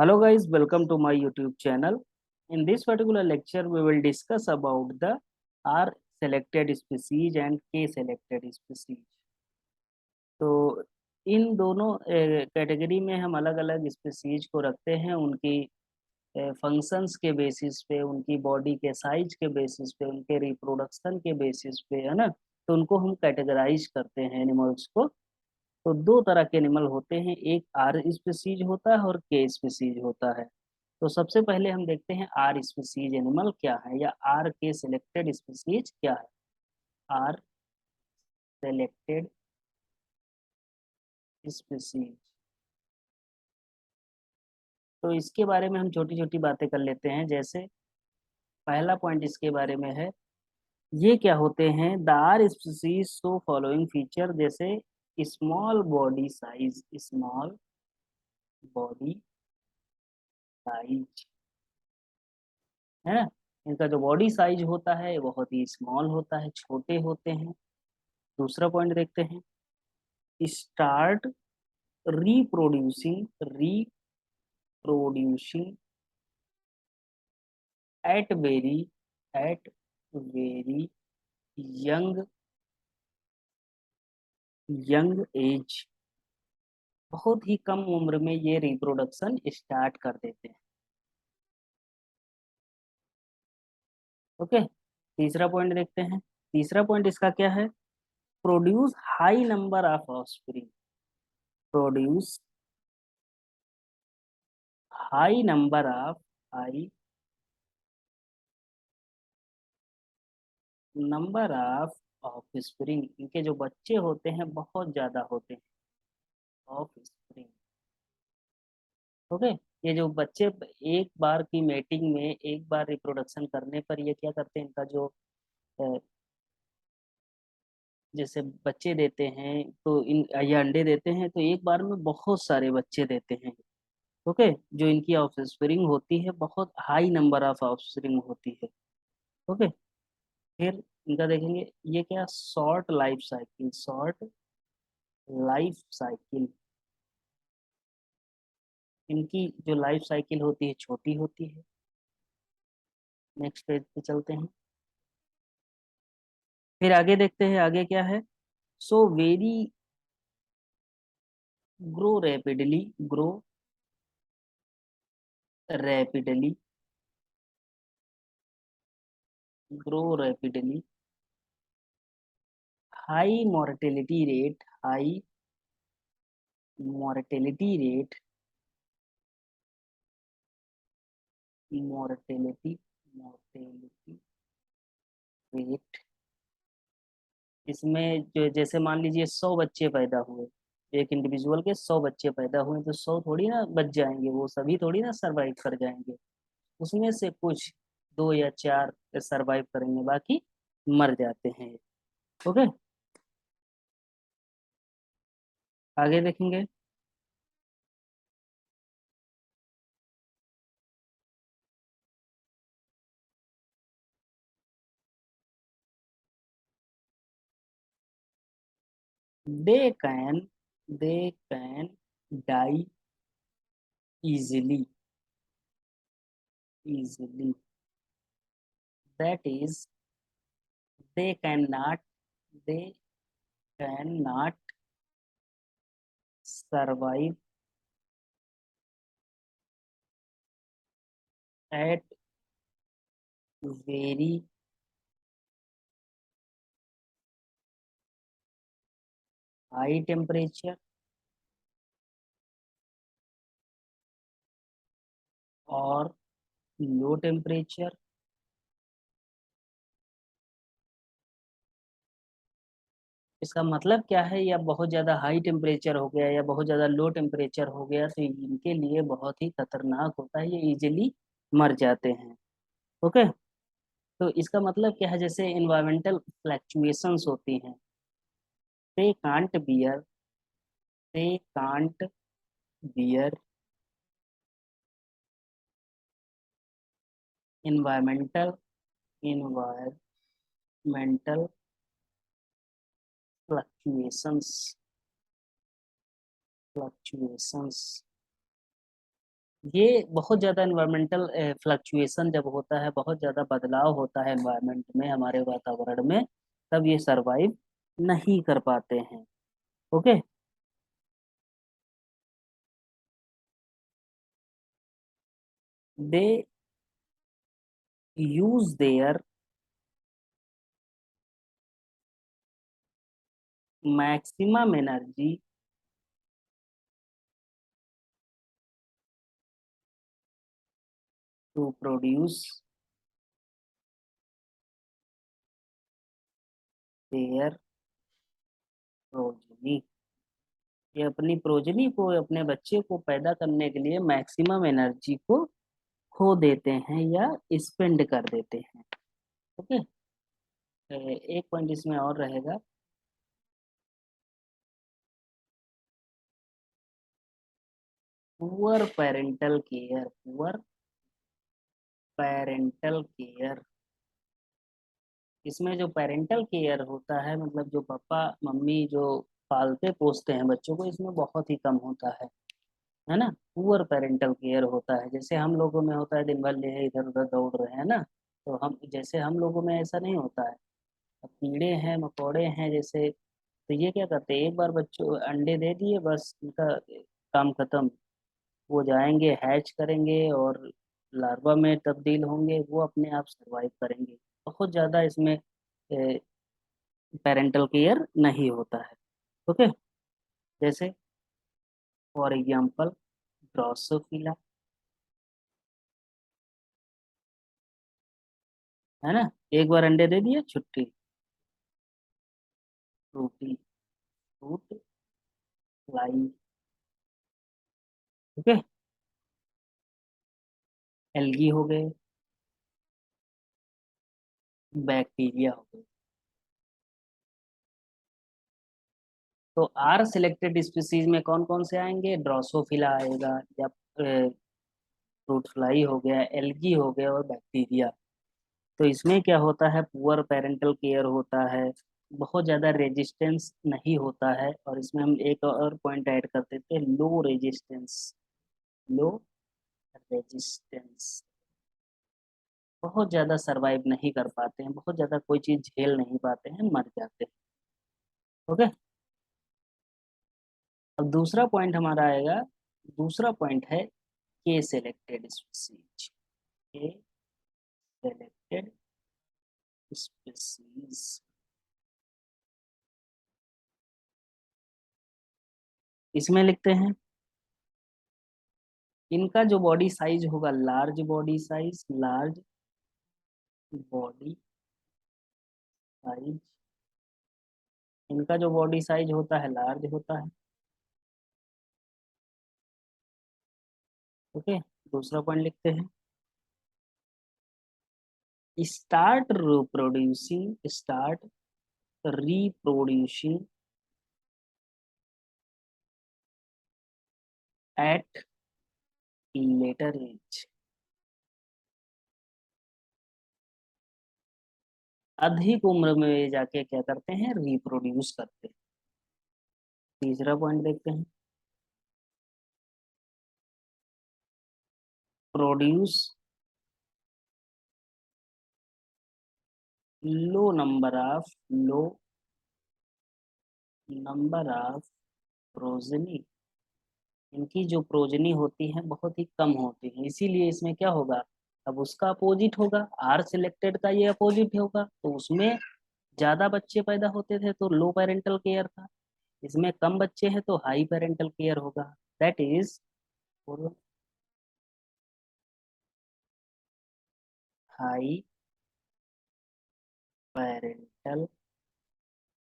Hello guys, welcome to my YouTube channel. In this particular lecture, we will discuss about the R selected species and K selected species. तो इन दोनों category में हम अलग अलग species को रखते हैं उनकी फंक्शंस के बेसिस पे, उनकी बॉडी के साइज के बेसिस पे, उनके रिप्रोडक्शन के बेसिस पे, है ना। तो उनको हम कैटेगराइज करते हैं एनिमल्स को। तो दो तरह के एनिमल होते हैं, एक आर स्पीसीज होता है और के स्पीसीज होता है। तो सबसे पहले हम देखते हैं आर स्पीसीज एनिमल क्या है या आर के सिलेक्टेड स्पीसीज क्या है। आर सेलेक्टेड स्पीसीज, तो इसके बारे में हम छोटी छोटी बातें कर लेते हैं। जैसे पहला पॉइंट इसके बारे में है, ये क्या होते हैं, the are species show following feature, जैसे small body size, small body size, है ना। इनका जो बॉडी साइज होता है बहुत ही स्मॉल होता है, छोटे होते हैं। दूसरा पॉइंट देखते हैं, start reproducing at very at very young young age, बहुत ही कम उम्र में ये रिप्रोडक्शन स्टार्ट कर देते हैं। ओके, तीसरा पॉइंट देखते हैं। तीसरा पॉइंट इसका क्या है, produce high number of offspring, produce high number of high number of offspring, इनके जो बच्चे होते हैं बहुत ज्यादा होते हैं, ऑफस्प्रिंग। ओके, ये जो बच्चे एक बार की मेटिंग में, एक बार रिप्रोडक्शन करने पर ये क्या करते हैं, इनका जो अ, जैसे बच्चे देते हैं तो इन ये अंडे देते हैं तो एक बार में बहुत सारे बच्चे देते हैं। ओके, जो इनकी ऑफस्प्रिंग होती है बहुत हाई नंबर ऑफ ऑफस्प्रिंग होती है। ओके, फिर इनका देखेंगे, ये क्या, short life cycle, short life cycle, इनकी जो लाइफ साइकिल होती है छोटी होती है। नेक्स्ट पेज पे चलते हैं, फिर आगे देखते हैं आगे क्या है। So very grow rapidly, grow rapidly, grow rapidly, high mortality rate, high mortality rate, mortality mortality rate, इसमें जो जैसे मान लीजिए 100 बच्चे पैदा हुए, एक इंडिविजुअल के 100 बच्चे पैदा हुए तो 100 थोड़ी ना बच जाएंगे, वो सभी थोड़ी ना सरवाइव कर जाएंगे। उसमें से कुछ दो या चार सरवाइव करेंगे, बाकी मर जाते हैं। ओके, आगे देखेंगे। They can they can die easily, easily, that is they cannot they cannot survive at very high temperature or low temperature। इसका मतलब क्या है, या बहुत ज़्यादा हाई टेम्परेचर हो गया या बहुत ज़्यादा लो टेम्परेचर हो गया तो इनके लिए बहुत ही खतरनाक होता है, ये इजीली मर जाते हैं। ओके, तो इसका मतलब क्या है, जैसे इन्वायरमेंटल फ्लैक्चुएशंस होती हैं, they can't beer they can't beer environmental environmental fluctuations fluctuations ये बहुत ज़्यादा इन्वायरमेंटल फ्लक्चुएशन जब होता है, बहुत ज़्यादा बदलाव होता है इन्वायरमेंट में, हमारे वातावरण में, तब ये सरवाइव नहीं कर पाते हैं। Okay. They use their maximum energy to produce their progeny. ये अपनी प्रोजनी को, अपने बच्चे को पैदा करने के लिए मैक्सिमम एनर्जी को खो देते हैं या स्पेंड कर देते हैं। ओके। एक पॉइंट इसमें और रहेगा। Poor parental care, poor parental care. इसमें जो पेरेंटल केयर होता है, मतलब जो पापा मम्मी जो पालते पोसते हैं बच्चों को, इसमें बहुत ही कम होता है ना। पुअर पेरेंटल केयर होता है, जैसे हम लोगों में होता है, दिन भर ले इधर उधर दौड़ रहे हैं ना, तो हम जैसे हम लोगों में ऐसा नहीं होता है। अब कीड़े हैं मकोड़े हैं जैसे, तो ये क्या करते हैं, एक बार बच्चों अंडे दे दिए, बस उनका काम खत्म। वो जाएंगे, हैच करेंगे और लार्वा में तब्दील होंगे, वो अपने आप सरवाइव करेंगे। बहुत ज़्यादा इसमें पेरेंटल केयर नहीं होता है। ओके। जैसे फॉर एग्जांपल ड्रोसोफिला, है ना, एक बार अंडे दे दिए, छुट्टी। Fruity, fruit fly. Okay. Algae हो गए, बैक्टीरिया हो गए। तो आर सिलेक्टेड स्पीसीज में कौन कौन से आएंगे, ड्रोसोफिला आएगा, या फ्रूट फ्लाई हो गया, एल्गी हो गया, और बैक्टीरिया। तो इसमें क्या होता है, पुअर पेरेंटल केयर होता है, बहुत ज़्यादा रेजिस्टेंस नहीं होता है, और इसमें हम एक और पॉइंट ऐड कर देते हैं, लो रेजिस्टेंस। Low resistance. बहुत ज़्यादा सरवाइव नहीं कर पाते हैं, बहुत ज़्यादा कोई चीज़ झेल नहीं पाते हैं, मर जाते हैं। ओके। अब दूसरा पॉइंट हमारा आएगा, दूसरा पॉइंट है के सेलेक्टेड स्पीसीज। के सेलेक्टेड स्पीसीज। इसमें लिखते हैं, इनका जो बॉडी साइज होगा, large body size, large body size. इनका जो बॉडी साइज होता है लार्ज होता है। ओके। दूसरा पॉइंट लिखते हैं, start reproducing at later age. अधिक उम्र में ये जाके क्या करते हैं, रिप्रोड्यूस करते हैं। तीसरा पॉइंट देखते हैं, produce low number of low number of progeny. इनकी जो प्रोजनी होती है बहुत ही कम होती है, इसीलिए इसमें क्या होगा, अब उसका अपोजिट होगा, आर सिलेक्टेड का ये अपोजिट होगा, तो उसमें ज्यादा बच्चे पैदा होते थे तो लो पेरेंटल केयर था, इसमें कम बच्चे हैं तो हाई पेरेंटल केयर होगा। That is high parental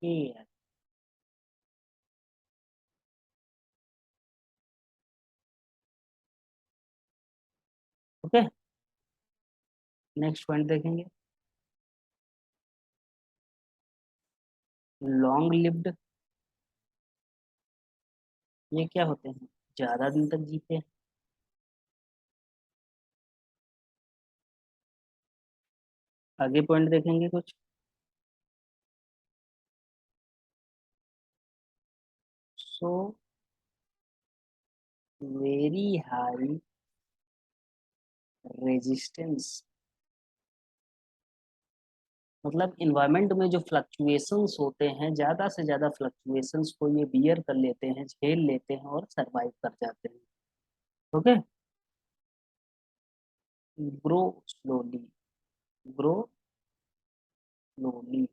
care. Okay. Next point देखेंगे, लॉन्ग लिव्ड। ये क्या होते हैं, ज्यादा दिन तक जीते हैं। आगे पॉइंट देखेंगे कुछ, सो वेरी हाई रेजिस्टेंस मतलब इन्वायरमेंट में जो फ्लक्चुएशंस होते हैं, ज्यादा से ज्यादा फ्लक्चुएशंस को ये बियर कर लेते हैं, झेल लेते हैं और सरवाइव कर जाते हैं। Okay. Grow slowly, grow slowly,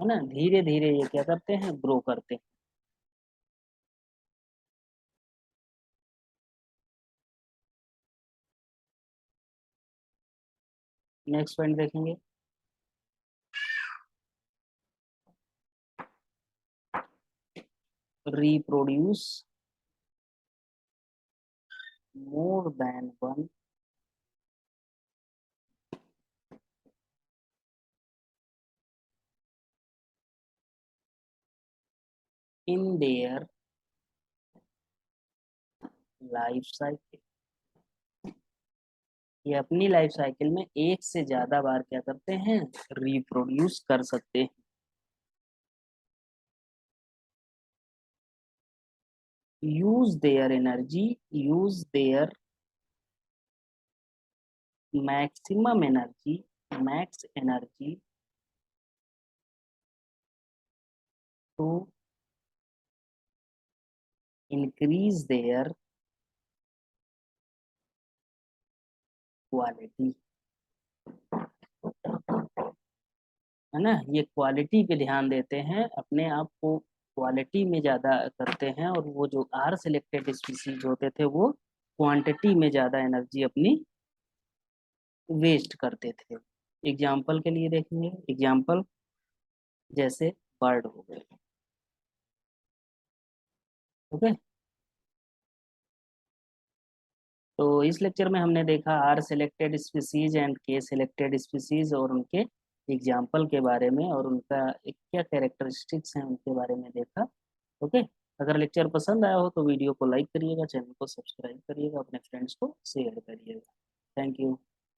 है ना, धीरे धीरे ये क्या करते हैं, ग्रो करते हैं। नेक्स्ट पॉइंट देखेंगे। Reproduce more than one in their life cycle. ये अपनी लाइफ साइकिल में एक से ज्यादा बार क्या करते हैं, रिप्रोड्यूस कर सकते हैं। Use their energy, use their maximum energy, max energy to increase their quality, है ना, ये क्वालिटी पे ध्यान देते हैं, अपने आप को क्वालिटी में ज्यादा करते हैं, और वो जो आर सिलेक्टेड स्पीसीज होते थे वो क्वांटिटी में ज्यादा एनर्जी अपनी वेस्ट करते थे। एग्जाम्पल के लिए देखेंगे, एग्जाम्पल जैसे बर्ड हो गए। ओके। तो इस लेक्चर में हमने देखा आर सिलेक्टेड स्पीसीज एंड के सिलेक्टेड स्पीसीज और उनके एग्जाम्पल के बारे में, और उनका क्या कैरेक्टरिस्टिक्स हैं उनके बारे में देखा। ओके। अगर लेक्चर पसंद आया हो तो वीडियो को लाइक करिएगा, चैनल को सब्सक्राइब करिएगा, अपने फ्रेंड्स को शेयर करिएगा। Thank you.